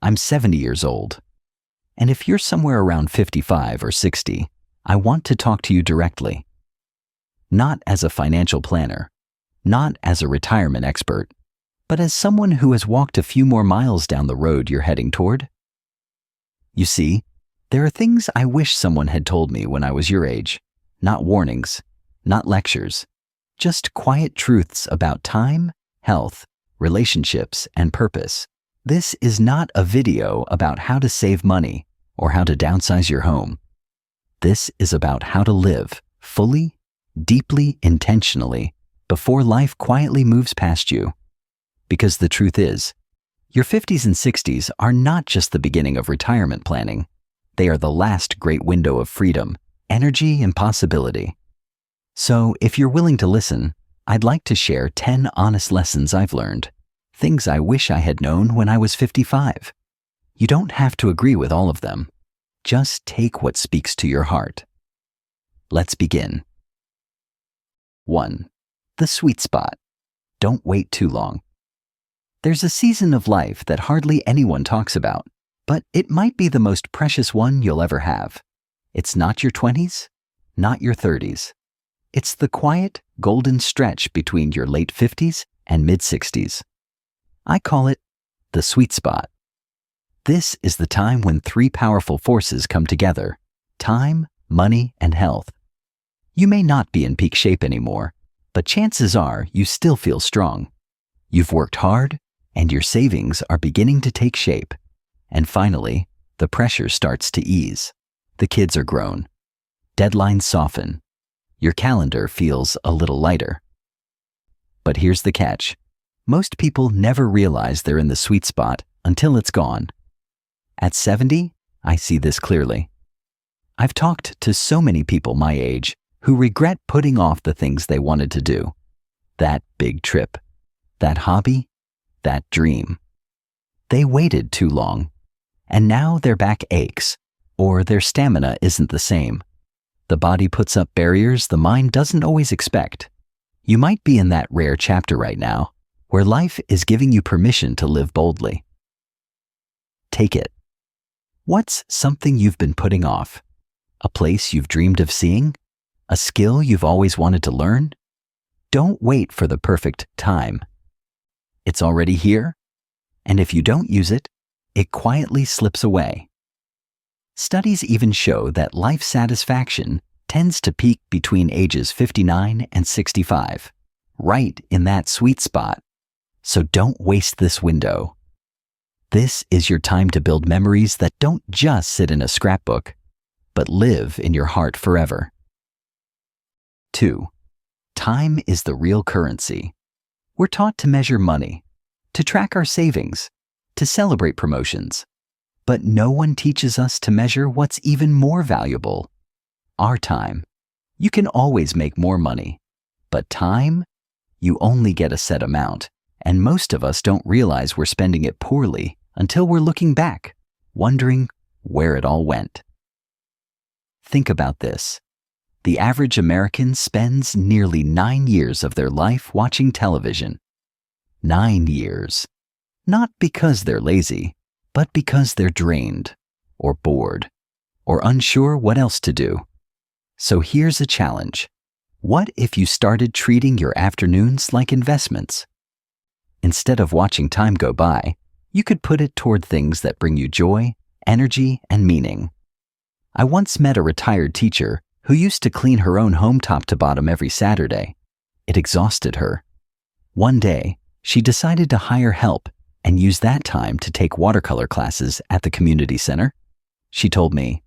I'm 70 years old. And if you're somewhere around 55 or 60, I want to talk to you directly. Not as a financial planner, not as a retirement expert, but as someone who has walked a few more miles down the road you're heading toward. You see, there are things I wish someone had told me when I was your age. Not warnings, not lectures, just quiet truths about time, health, relationships, and purpose. This is not a video about how to save money or how to downsize your home. This is about how to live fully, deeply, intentionally before life quietly moves past you. Because the truth is, your 50s and 60s are not just the beginning of retirement planning. They are the last great window of freedom, energy, and possibility. So, if you're willing to listen, I'd like to share 10 honest lessons I've learned, things I wish I had known when I was 55. You don't have to agree with all of them. Just take what speaks to your heart. Let's begin. 1. The sweet spot. Don't wait too long. There's a season of life that hardly anyone talks about, but it might be the most precious one you'll ever have. It's not your 20s, not your 30s. It's the quiet, golden stretch between your late 50s and mid-60s. I call it the sweet spot. This is the time when three powerful forces come together: time, money, and health. You may not be in peak shape anymore, but chances are you still feel strong. You've worked hard, and your savings are beginning to take shape. And finally, the pressure starts to ease. The kids are grown. Deadlines soften. Your calendar feels a little lighter. But here's the catch. Most people never realize they're in the sweet spot until it's gone. At 70, I see this clearly. I've talked to so many people my age who regret putting off the things they wanted to do. That big trip, that hobby, that dream. They waited too long, and now their back aches, or their stamina isn't the same. The body puts up barriers the mind doesn't always expect. You might be in that rare chapter right now, where life is giving you permission to live boldly. Take it. What's something you've been putting off? A place you've dreamed of seeing? A skill you've always wanted to learn? Don't wait for the perfect time. It's already here, and if you don't use it, it quietly slips away. Studies even show that life satisfaction tends to peak between ages 59 and 65, right in that sweet spot. So don't waste this window. This is your time to build memories that don't just sit in a scrapbook, but live in your heart forever. 2. Time is the real currency. We're taught to measure money, to track our savings, to celebrate promotions. But no one teaches us to measure what's even more valuable: our time. You can always make more money, but time? You only get a set amount, and most of us don't realize we're spending it poorly until we're looking back, wondering where it all went. Think about this. The average American spends nearly 9 years of their life watching television. 9 years. Not because they're lazy, but because they're drained, or bored, or unsure what else to do. So here's a challenge. What if you started treating your afternoons like investments? Instead of watching time go by, you could put it toward things that bring you joy, energy, and meaning. I once met a retired teacher who used to clean her own home top to bottom every Saturday. It exhausted her. One day, she decided to hire help and use that time to take watercolor classes at the community center. She told me,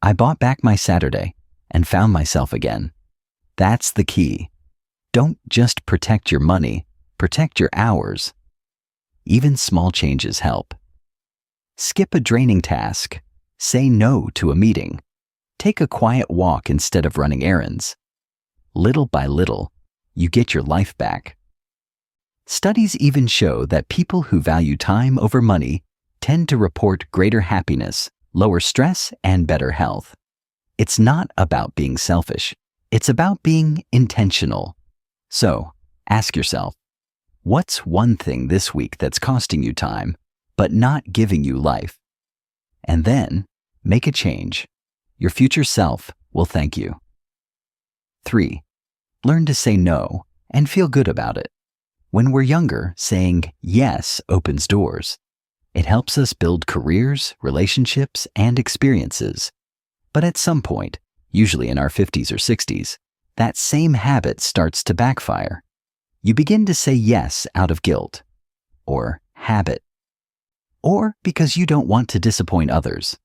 "I bought back my Saturday and found myself again." That's the key. Don't just protect your money, protect your hours. Even small changes help. Skip a draining task. Say no to a meeting. Take a quiet walk instead of running errands. Little by little, you get your life back. Studies even show that people who value time over money tend to report greater happiness, lower stress, and better health. It's not about being selfish. It's about being intentional. So, ask yourself, what's one thing this week that's costing you time, but not giving you life. And then, make a change. Your future self will thank you. 3. Learn to say no and feel good about it. When we're younger, saying yes opens doors. It helps us build careers, relationships, and experiences. But at some point, usually in our 50s or 60s, that same habit starts to backfire. You begin to say yes out of guilt, or habit, or because you don't want to disappoint others.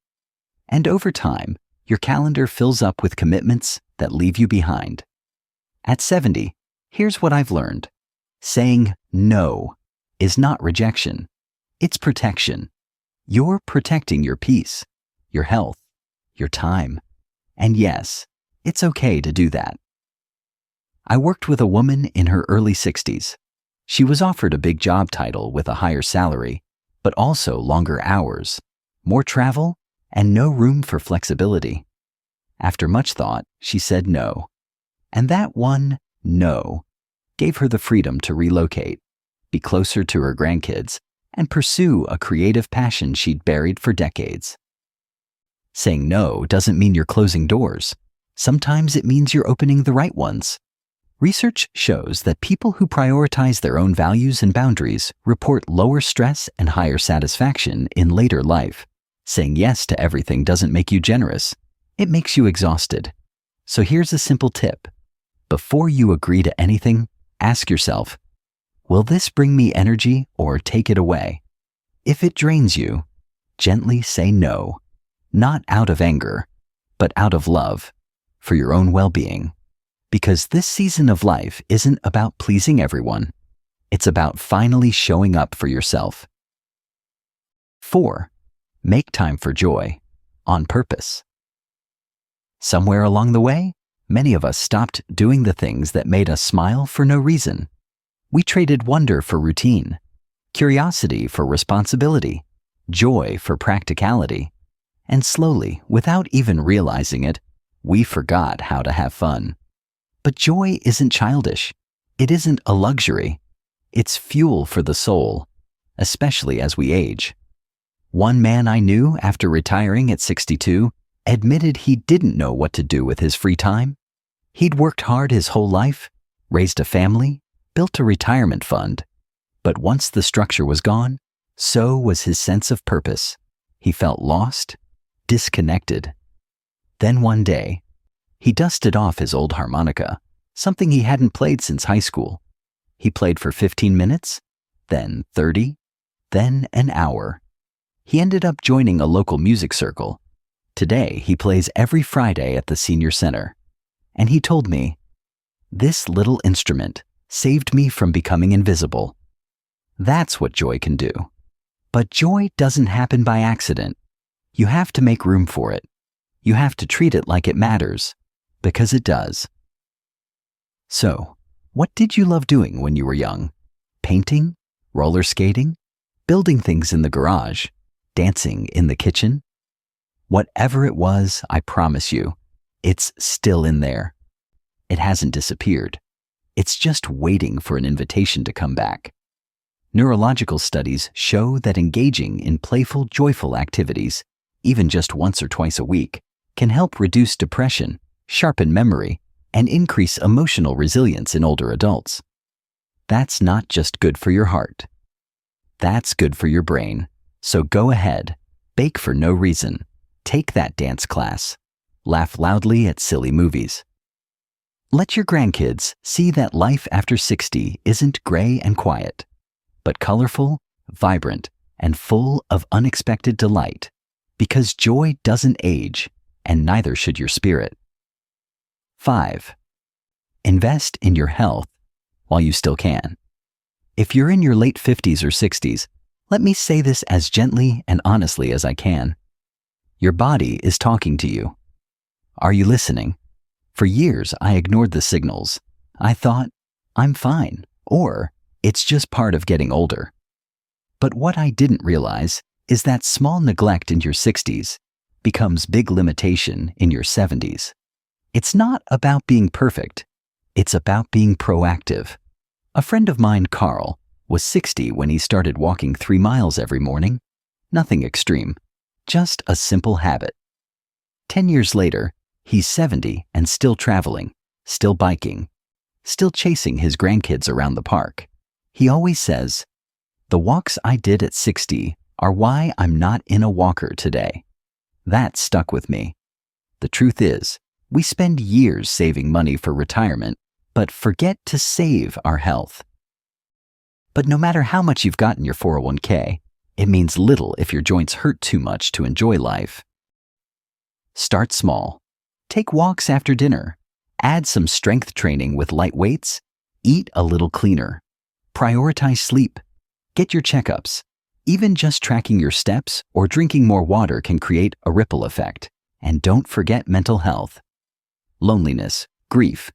And over time, your calendar fills up with commitments that leave you behind. At 70, here's what I've learned. Saying no is not rejection. It's protection. You're protecting your peace, your health, your time. And yes, it's okay to do that. I worked with a woman in her early 60s. She was offered a big job title with a higher salary, but also longer hours, more travel, and no room for flexibility. After much thought, she said no. And that one no gave her the freedom to relocate, be closer to her grandkids, and pursue a creative passion she'd buried for decades. Saying no doesn't mean you're closing doors. Sometimes it means you're opening the right ones. Research shows that people who prioritize their own values and boundaries report lower stress and higher satisfaction in later life. Saying yes to everything doesn't make you generous. It makes you exhausted. So here's a simple tip. Before you agree to anything, ask yourself, will this bring me energy or take it away? If it drains you, gently say no, not out of anger, but out of love, for your own well-being. Because this season of life isn't about pleasing everyone. It's about finally showing up for yourself. 4. Make time for joy, on purpose. Somewhere along the way, many of us stopped doing the things that made us smile for no reason. We traded wonder for routine, curiosity for responsibility, joy for practicality. And slowly, without even realizing it, we forgot how to have fun. But joy isn't childish. It isn't a luxury. It's fuel for the soul, especially as we age. One man I knew after retiring at 62 admitted he didn't know what to do with his free time. He'd worked hard his whole life, raised a family, built a retirement fund. But once the structure was gone, so was his sense of purpose. He felt lost, disconnected. Then one day, he dusted off his old harmonica, something he hadn't played since high school. He played for 15 minutes, then 30, then an hour. He ended up joining a local music circle. Today, he plays every Friday at the senior center. And he told me, "This little instrument saved me from becoming invisible." That's what joy can do. But joy doesn't happen by accident. You have to make room for it. You have to treat it like it matters, because it does. So, what did you love doing when you were young? Painting? Roller skating? Building things in the garage? Dancing in the kitchen? Whatever it was, I promise you, it's still in there. It hasn't disappeared. It's just waiting for an invitation to come back. Neurological studies show that engaging in playful, joyful activities, even just once or twice a week, can help reduce depression, sharpen memory, and increase emotional resilience in older adults. That's not just good for your heart. That's good for your brain. So go ahead, bake for no reason, take that dance class, laugh loudly at silly movies. Let your grandkids see that life after 60 isn't gray and quiet, but colorful, vibrant, and full of unexpected delight, because joy doesn't age, and neither should your spirit. 5. Invest in your health while you still can. If you're in your late 50s or 60s, let me say this as gently and honestly as I can. Your body is talking to you. Are you listening? For years, I ignored the signals. I thought, I'm fine, or it's just part of getting older. But what I didn't realize is that small neglect in your 60s becomes big limitation in your 70s. It's not about being perfect. It's about being proactive. A friend of mine, Carl, was 60 when he started walking 3 miles every morning Nothing extreme, just a simple habit. 10 years later, he's 70 and still traveling, still biking, still chasing his grandkids around the park. He always says, "The walks I did at 60 are why I'm not in a walker today." That stuck with me. The truth is, we spend years saving money for retirement, but forget to save our health. But no matter how much you've got in your 401k, it means little if your joints hurt too much to enjoy life. Start small. Take walks after dinner. Add some strength training with light weights. Eat a little cleaner. Prioritize sleep. Get your checkups. Even just tracking your steps or drinking more water can create a ripple effect. And don't forget mental health. Loneliness, grief,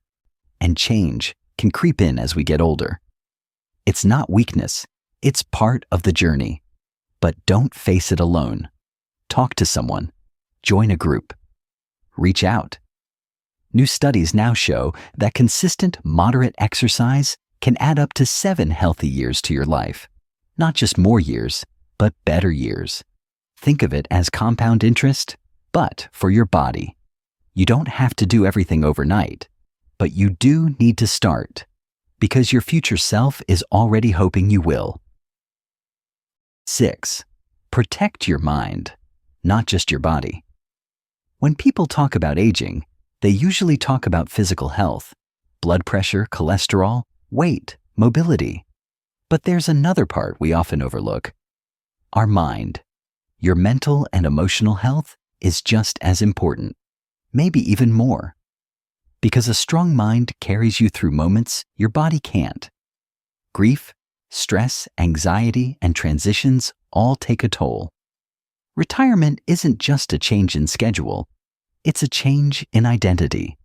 and change can creep in as we get older. It's not weakness. It's part of the journey. But don't face it alone. Talk to someone. Join a group. Reach out. New studies now show that consistent, moderate exercise can add up to 7 healthy years to your life. Not just more years, but better years. Think of it as compound interest, but for your body. You don't have to do everything overnight, but you do need to start, because your future self is already hoping you will. 6. Protect your mind, not just your body. When people talk about aging, they usually talk about physical health, blood pressure, cholesterol, weight, mobility. But there's another part we often overlook. Our mind. Your mental and emotional health is just as important, maybe even more. Because a strong mind carries you through moments your body can't. Grief, stress, anxiety, and transitions all take a toll. Retirement isn't just a change in schedule, it's a change in identity.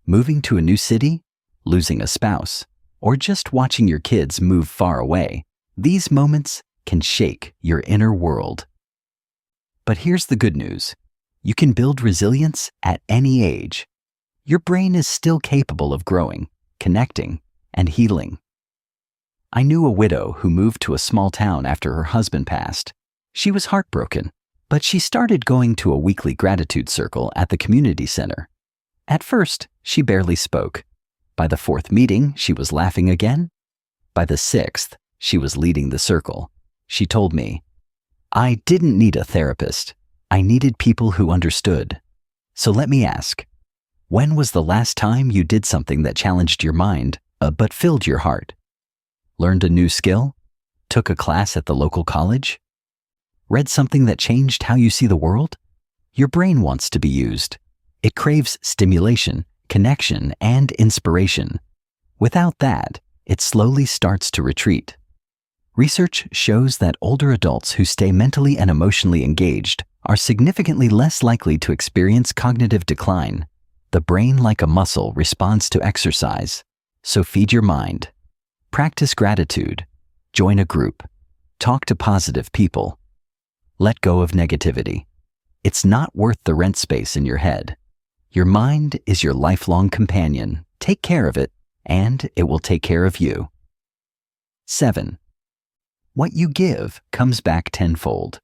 Moving to a new city, losing a spouse, or just watching your kids move far away, these moments can shake your inner world. But here's the good news. You can build resilience at any age. Your brain is still capable of growing, connecting, and healing. I knew a widow who moved to a small town after her husband passed. She was heartbroken, but she started going to a weekly gratitude circle at the community center. At first, she barely spoke. By the 4th meeting, she was laughing again. By the 6th, she was leading the circle. She told me, "I didn't need a therapist. I needed people who understood." So let me ask, when was the last time you did something that challenged your mind, but filled your heart? Learned a new skill? Took a class at the local college? Read something that changed how you see the world? Your brain wants to be used. It craves stimulation, connection, and inspiration. Without that, it slowly starts to retreat. Research shows that older adults who stay mentally and emotionally engaged are significantly less likely to experience cognitive decline. The brain, like a muscle, responds to exercise. So feed your mind. Practice gratitude. Join a group. Talk to positive people. Let go of negativity. It's not worth the rent space in your head. Your mind is your lifelong companion. Take care of it, and it will take care of you. 7. What you give comes back tenfold.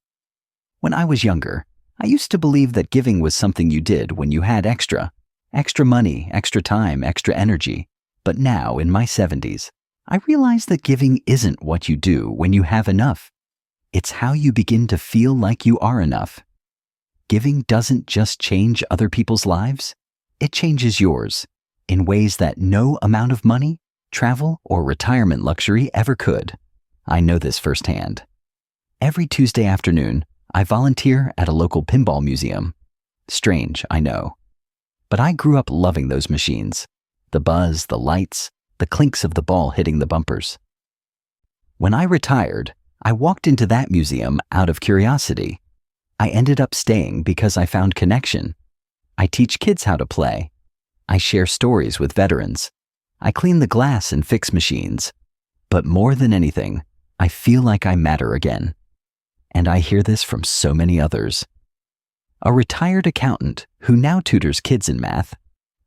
When I was younger, I used to believe that giving was something you did when you had extra money, extra time, extra energy. But now, in my 70s, I realize that giving isn't what you do when you have enough. It's how you begin to feel like you are enough. Giving doesn't just change other people's lives, it changes yours in ways that no amount of money, travel, or retirement luxury ever could. I know this firsthand. Every Tuesday afternoon, I volunteer at a local pinball museum. Strange, I know. But I grew up loving those machines. The buzz, the lights, the clinks of the ball hitting the bumpers. When I retired, I walked into that museum out of curiosity. I ended up staying because I found connection. I teach kids how to play. I share stories with veterans. I clean the glass and fix machines. But more than anything, I feel like I matter again. And I hear this from so many others. A retired accountant who now tutors kids in math,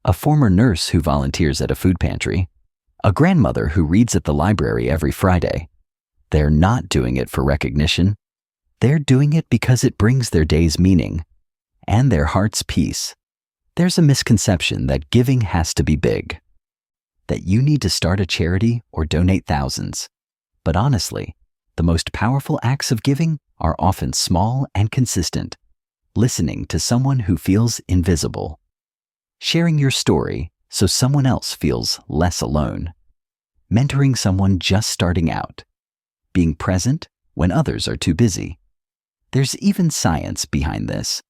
a former nurse who volunteers at a food pantry, a grandmother who reads at the library every Friday. They're not doing it for recognition. They're doing it because it brings their days meaning and their heart's peace. There's a misconception that giving has to be big, that you need to start a charity or donate thousands. But honestly, the most powerful acts of giving are often small and consistent. Listening to someone who feels invisible. Sharing your story so someone else feels less alone. Mentoring someone just starting out. Being present when others are too busy. There's even science behind this.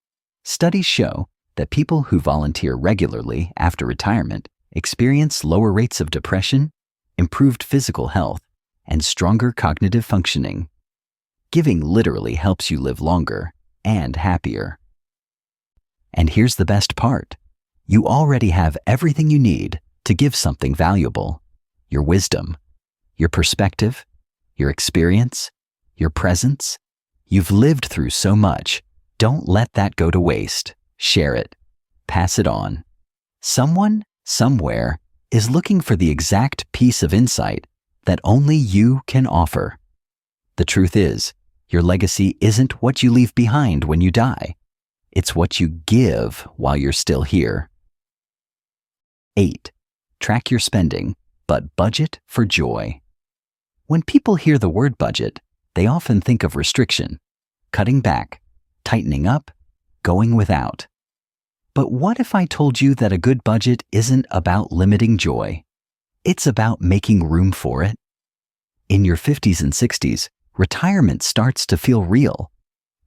Studies show that people who volunteer regularly after retirement experience lower rates of depression, improved physical health, and stronger cognitive functioning. Giving literally helps you live longer and happier. And here's the best part. You already have everything you need to give something valuable. Your wisdom, your perspective, your experience, your presence. You've lived through so much. Don't let that go to waste. Share it. Pass it on. Someone, somewhere, is looking for the exact piece of insight that only you can offer. The truth is, your legacy isn't what you leave behind when you die. It's what you give while you're still here. 8. Track your spending, but budget for joy. When people hear the word budget, they often think of restriction, cutting back, tightening up, going without. But what if I told you that a good budget isn't about limiting joy? It's about making room for it. In your 50s and 60s, retirement starts to feel real.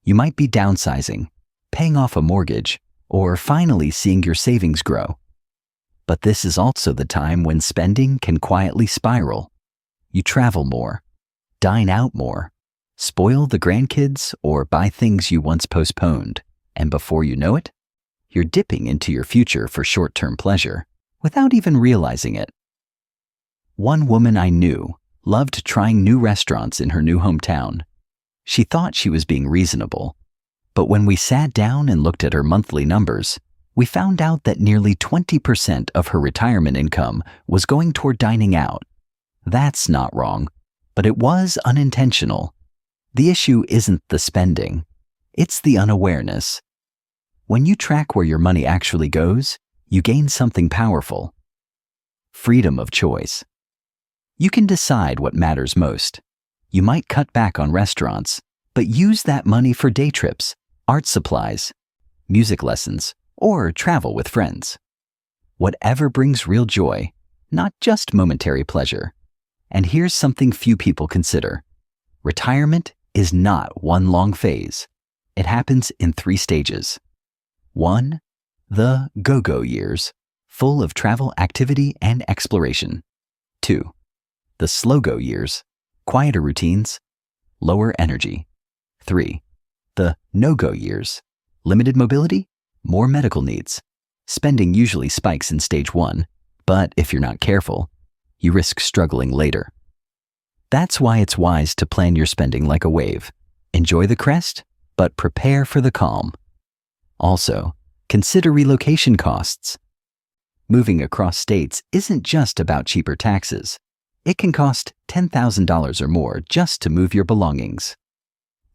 You might be downsizing, paying off a mortgage, or finally seeing your savings grow. But this is also the time when spending can quietly spiral. You travel more, dine out more, spoil the grandkids, or buy things you once postponed, and before you know it, you're dipping into your future for short-term pleasure without even realizing it. One woman I knew loved trying new restaurants in her new hometown. She thought she was being reasonable, but when we sat down and looked at her monthly numbers, we found out that nearly 20% of her retirement income was going toward dining out. That's not wrong, but it was unintentional. The issue isn't the spending, it's the unawareness. When you track where your money actually goes, you gain something powerful. Freedom of choice. You can decide what matters most. You might cut back on restaurants, but use that money for day trips, art supplies, music lessons, or travel with friends. Whatever brings real joy, not just momentary pleasure. And here's something few people consider. Retirement is not one long phase. It happens in 3 stages. 1. The go-go years, full of travel, activity, and exploration. 2. The slow-go years, quieter routines, lower energy. 3. The no-go years, limited mobility, more medical needs. Spending usually spikes in stage 1, but if you're not careful, you risk struggling later. That's why it's wise to plan your spending like a wave. Enjoy the crest, but prepare for the calm. Also, consider relocation costs. Moving across states isn't just about cheaper taxes. It can cost $10,000 or more just to move your belongings.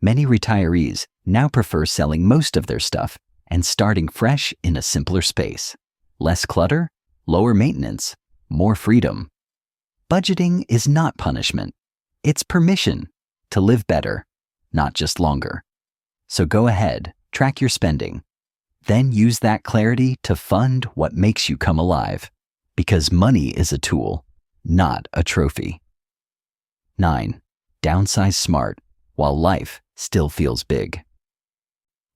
Many retirees now prefer selling most of their stuff and starting fresh in a simpler space. Less clutter, lower maintenance, more freedom. Budgeting is not punishment. It's permission to live better, not just longer. So go ahead, track your spending. Then use that clarity to fund what makes you come alive. Because money is a tool, not a trophy. 9. Downsize smart while life still feels big.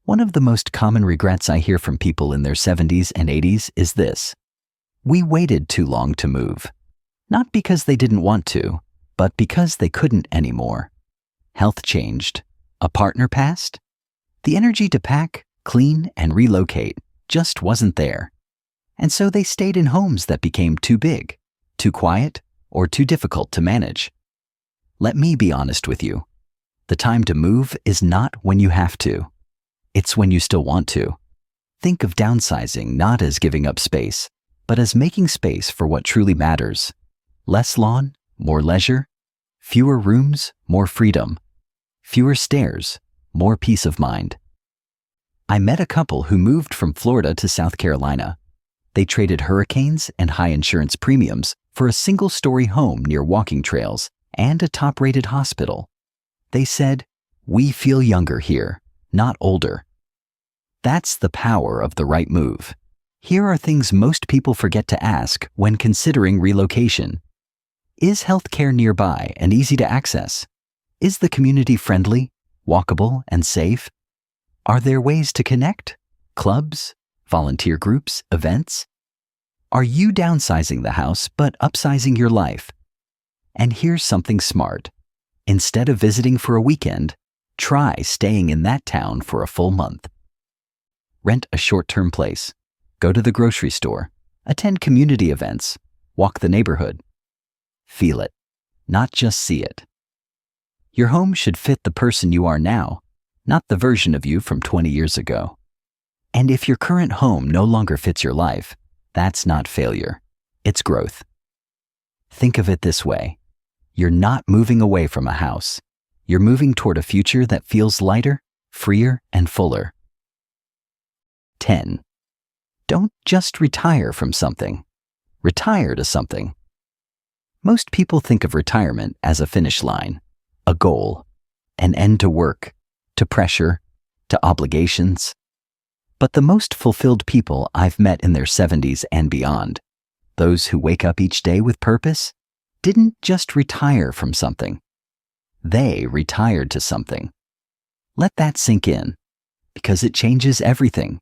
One of the most common regrets I hear from people in their 70s and 80s is this. We waited too long to move. Not because they didn't want to, but because they couldn't anymore. Health changed. A partner passed. The energy to pack, clean, and relocate just wasn't there. And so they stayed in homes that became too big, too quiet, or too difficult to manage. Let me be honest with you. The time to move is not when you have to. It's when you still want to. Think of downsizing not as giving up space, but as making space for what truly matters. Less lawn, more leisure. Fewer rooms, more freedom. Fewer stairs, more peace of mind. I met a couple who moved from Florida to South Carolina. They traded hurricanes and high insurance premiums for a single-story home near walking trails and a top-rated hospital. They said, "We feel younger here, not older." That's the power of the right move. Here are things most people forget to ask when considering relocation. Is healthcare nearby and easy to access? Is the community friendly, walkable, and safe? Are there ways to connect? Clubs, volunteer groups, events? Are you downsizing the house but upsizing your life? And here's something smart. Instead of visiting for a weekend, try staying in that town for a full month. Rent a short-term place. Go to the grocery store. Attend community events. Walk the neighborhood. Feel it, not just see it. Your home should fit the person you are now, not the version of you from 20 years ago. And if your current home no longer fits your life, that's not failure, it's growth. Think of it this way. You're not moving away from a house. You're moving toward a future that feels lighter, freer, and fuller. 10. Don't just retire from something. Retire to something. Most people think of retirement as a finish line, a goal, an end to work, to pressure, to obligations. But the most fulfilled people I've met in their 70s and beyond, those who wake up each day with purpose, didn't just retire from something. They retired to something. Let that sink in, because it changes everything.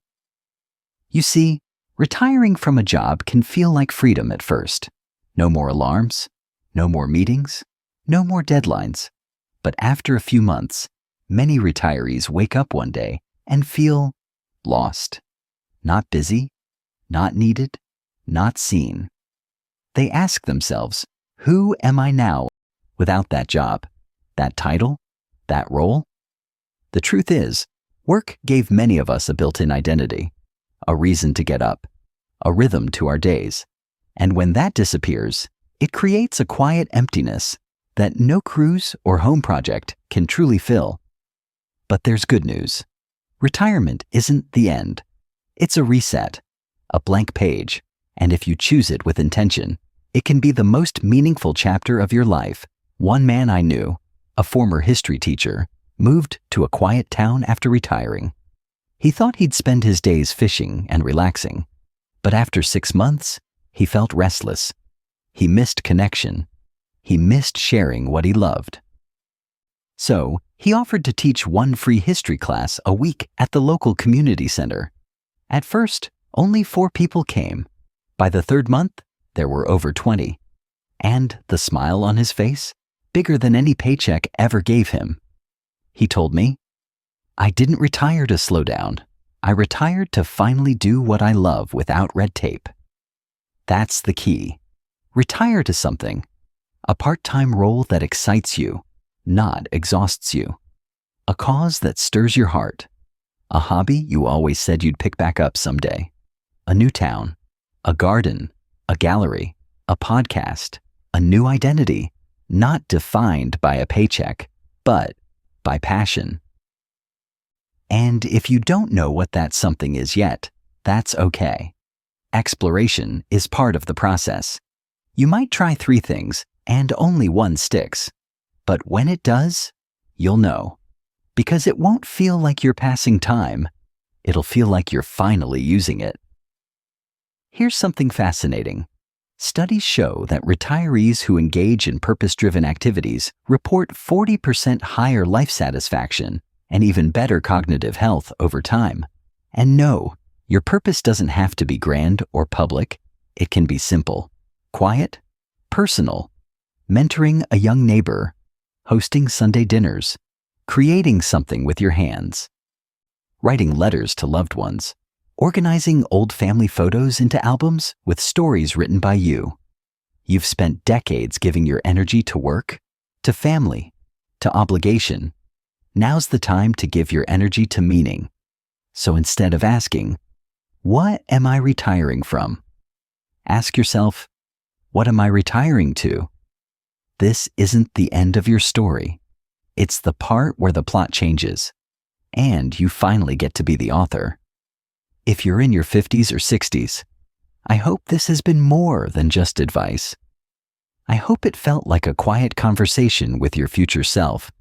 You see, retiring from a job can feel like freedom at first. No more alarms, no more meetings, no more deadlines. But after a few months, many retirees wake up one day and feel lost, not busy, not needed, not seen. They ask themselves, who am I now without that job, that title, that role? The truth is, work gave many of us a built-in identity, a reason to get up, a rhythm to our days. And when that disappears, it creates a quiet emptiness that no cruise or home project can truly fill. But there's good news. Retirement isn't the end. It's a reset, a blank page, and if you choose it with intention, it can be the most meaningful chapter of your life. One man I knew, a former history teacher, moved to a quiet town after retiring. He thought he'd spend his days fishing and relaxing, but after 6 months, he felt restless. He missed connection. He missed sharing what he loved. So, he offered to teach one free history class a week at the local community center. At first, only 4 people came. By the 3rd month, there were over 20. And the smile on his face, bigger than any paycheck ever gave him. He told me, "I didn't retire to slow down. I retired to finally do what I love without red tape." That's the key. Retire to something. A part-time role that excites you, not exhausts you. A cause that stirs your heart. A hobby you always said you'd pick back up someday. A new town. A garden. A gallery. A podcast. A new identity. Not defined by a paycheck, but by passion. And if you don't know what that something is yet, that's okay. Exploration is part of the process. You might try 3 things, and only one sticks. But when it does, you'll know. Because it won't feel like you're passing time. It'll feel like you're finally using it. Here's something fascinating. Studies show that retirees who engage in purpose-driven activities report 40% higher life satisfaction and even better cognitive health over time. And no, your purpose doesn't have to be grand or public. It can be simple, quiet, personal, mentoring a young neighbor, hosting Sunday dinners, creating something with your hands, writing letters to loved ones, organizing old family photos into albums with stories written by you. You've spent decades giving your energy to work, to family, to obligation. Now's the time to give your energy to meaning. So instead of asking, "What am I retiring from?" ask yourself, "What am I retiring to?" This isn't the end of your story. It's the part where the plot changes. and you finally get to be the author. If you're in your 50s or 60s, I hope this has been more than just advice. I hope it felt like a quiet conversation with your future self,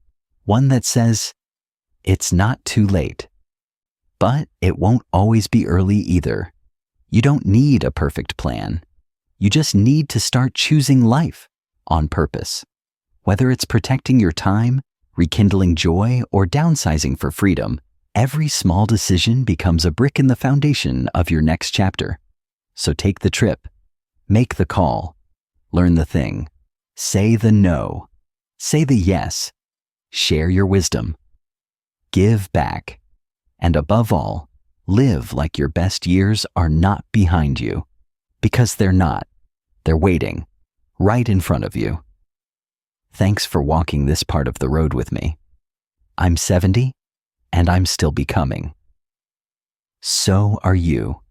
one that says, it's not too late. But it won't always be early either. You don't need a perfect plan. You just need to start choosing life on purpose. Whether it's protecting your time, rekindling joy, or downsizing for freedom, every small decision becomes a brick in the foundation of your next chapter. So take the trip, make the call, learn the thing, say the no, say the yes, share your wisdom, give back, and above all, live like your best years are not behind you. Because they're not. They're waiting, right in front of you. Thanks for walking this part of the road with me. I'm 70, and I'm still becoming. So are you.